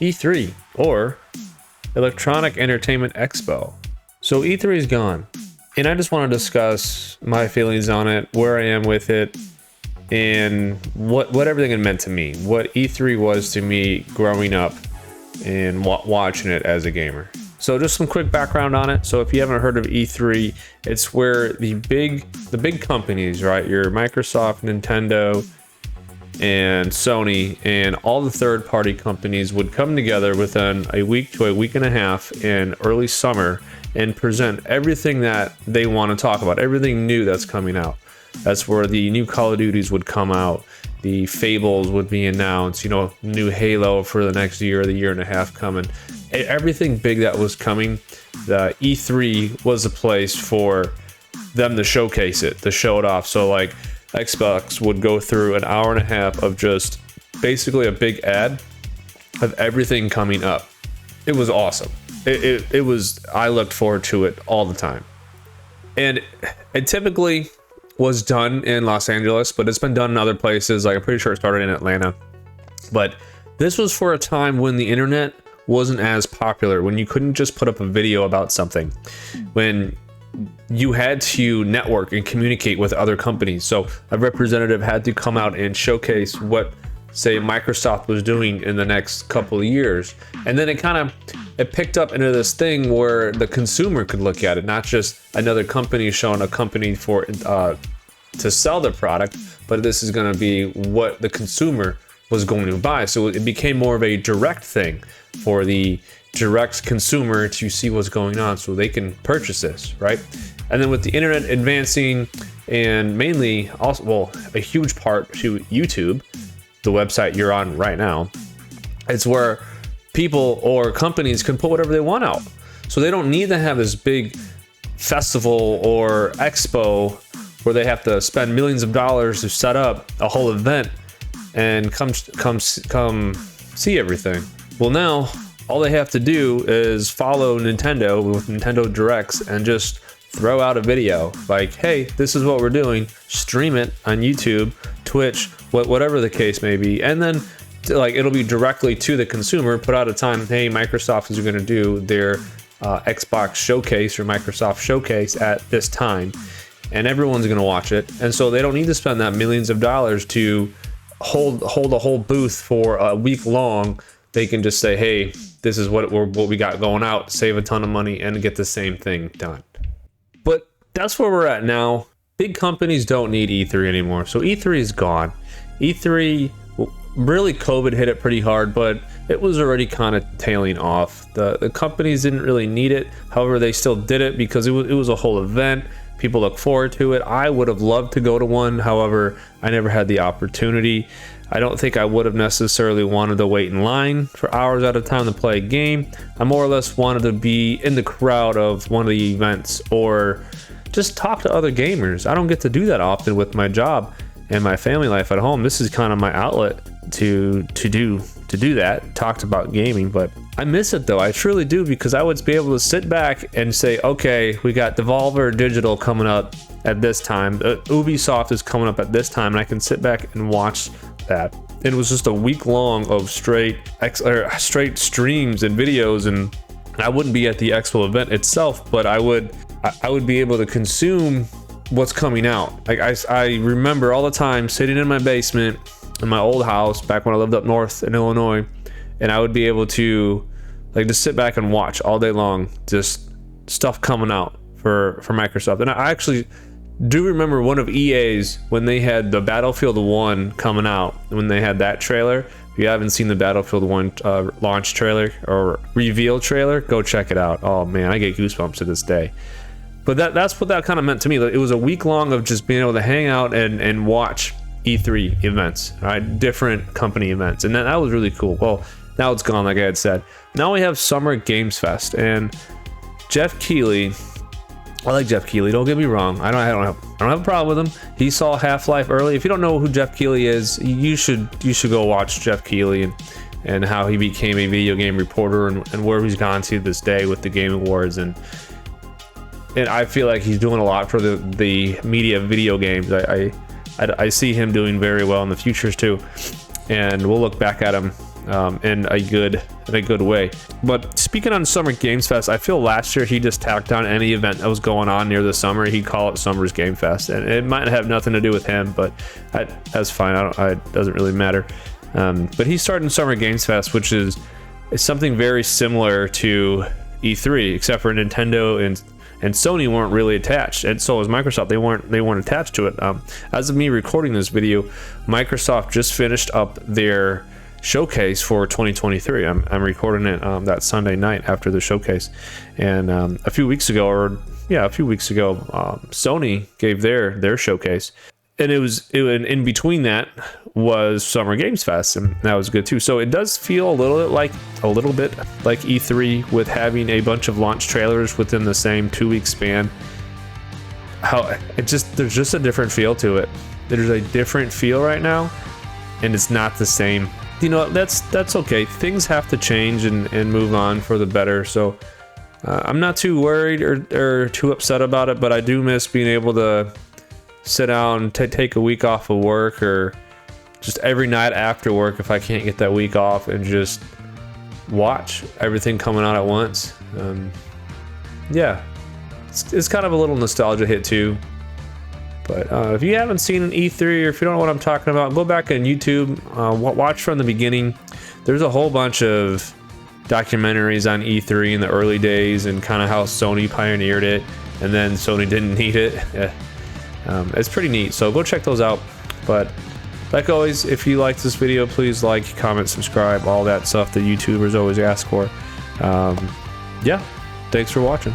E3, or Electronic Entertainment Expo. So E3 is gone, and I just want to discuss my feelings on it, where I am with it, and what everything it meant to me, what E3 was to me growing up and watching it as a gamer. So just some quick background on it. So if you haven't heard of E3, it's where the big companies, right, your Microsoft, Nintendo, and Sony, and all the third-party companies would come together within a week to a week and a half in early summer and present everything that they want to talk about, everything new that's coming out. That's where the new Call of Duties would come out, the Fables would be announced, new Halo for the next year or the year and a half coming. Everything big that was coming, the E3 was a place for them to showcase it, to show it off. So like Xbox would go through an hour and a half of just basically a big ad of everything coming up. It was awesome. It was, I looked forward to it all the time. And it typically was done in Los Angeles, but it's been done in other places. Like I'm pretty sure it started in Atlanta. But this was for a time when the internet wasn't as popular, when you couldn't just put up a video about something, when you had to network and communicate with other companies. So a representative had to come out and showcase what, say, Microsoft was doing in the next couple of years. And then it picked up into this thing where the consumer could look at it, not just another company showing a company for to sell their product, but this is going to be what the consumer was going to buy. So it became more of a direct thing for the direct consumer to see what's going on so they can purchase this, right? And then with the internet advancing, and mainly also, well, a huge part to YouTube, the website you're on right now, it's where people or companies can put whatever they want out. So they don't need to have this big festival or expo where they have to spend millions of dollars to set up a whole event and come see everything. Well, now all they have to do is follow Nintendo with Nintendo Directs and just throw out a video like, hey, this is what we're doing, stream it on YouTube, Twitch, whatever the case may be, and then it'll be directly to the consumer. Put out a time, hey, Microsoft is going to do their Xbox showcase or Microsoft showcase at this time, and everyone's going to watch it. And so they don't need to spend that millions of dollars to hold a whole booth for a week long. They can just say, hey, this is what we got going out, save a ton of money, and get the same thing done. But that's where we're at now. Big companies don't need E3 anymore. So E3 is gone. E3, really, COVID hit it pretty hard, but it was already kind of tailing off. The companies didn't really need it. However, they still did it because it was a whole event. People look forward to it. I would have loved to go to one. However, I never had the opportunity. I don't think I would have necessarily wanted to wait in line for hours at a time to play a game. I more or less wanted to be in the crowd of one of the events or just talk to other gamers. I don't get to do that often with my job and my family life at home. This is kind of my outlet to do that, talked about gaming. But I miss it though, I truly do, because I would be able to sit back and say, okay, we got Devolver Digital coming up at this time, Ubisoft is coming up at this time, and I can sit back and watch that. It was just a week long of straight streams and videos, and I wouldn't be at the expo event itself, but I would be able to consume what's coming out. Like I remember all the time sitting in my basement in my old house back when I lived up north in Illinois, and I would be able to just sit back and watch all day long, just stuff coming out for Microsoft. And I actually do remember one of EA's when they had the Battlefield 1 coming out, when they had that trailer. If you haven't seen the Battlefield 1 launch trailer or reveal trailer, go check it out. Oh man, I get goosebumps to this day. But that's what that kind of meant to me. It was a week long of just being able to hang out and watch E3 events, right? Different company events. And that was really cool. Well, now it's gone, like I had said. Now we have Summer Games Fest, and Jeff Keighley, I like Jeff Keighley, don't get me wrong. I don't have a problem with him. He saw Half-Life early. If you don't know who Jeff Keighley is, you should go watch Jeff Keighley and how he became a video game reporter and where he's gone to this day with the Game Awards. And I feel like he's doing a lot for the media of video games. I see him doing very well in the futures too, and we'll look back at him in a good way. But speaking on Summer Games Fest, I feel last year he just tacked on any event that was going on near the summer. He'd call it Summer's Game Fest, and it might have nothing to do with him, but that's fine. It doesn't really matter. But he's starting Summer Games Fest, which is something very similar to E3, except for Nintendo and Sony weren't really attached, and so was Microsoft. They weren't attached to it. As of me recording this video, Microsoft just finished up their showcase for 2023. I'm recording it that Sunday night after the showcase, and a few weeks ago, Sony gave their showcase, and in between that was Summer Games Fest, and that was good too. So it does feel a little bit like E3, with having a bunch of launch trailers within the same 2-week span. There's just a different feel to it. There's a different feel right now, and it's not the same. You know, that's okay. Things have to change and move on for the better. So I'm not too worried or too upset about it, but I do miss being able to sit down, take a week off of work, or just every night after work, if I can't get that week off, and just watch everything coming out at once. Yeah, it's kind of a little nostalgia hit too. But if you haven't seen an E3, or if you don't know what I'm talking about, go back on YouTube, watch from the beginning. There's a whole bunch of documentaries on E3 in the early days, and kind of how Sony pioneered it, and then Sony didn't need it. It's pretty neat, so go check those out. But like always, if you like this video, please like, comment, subscribe, all that stuff that YouTubers always ask for. Yeah, thanks for watching.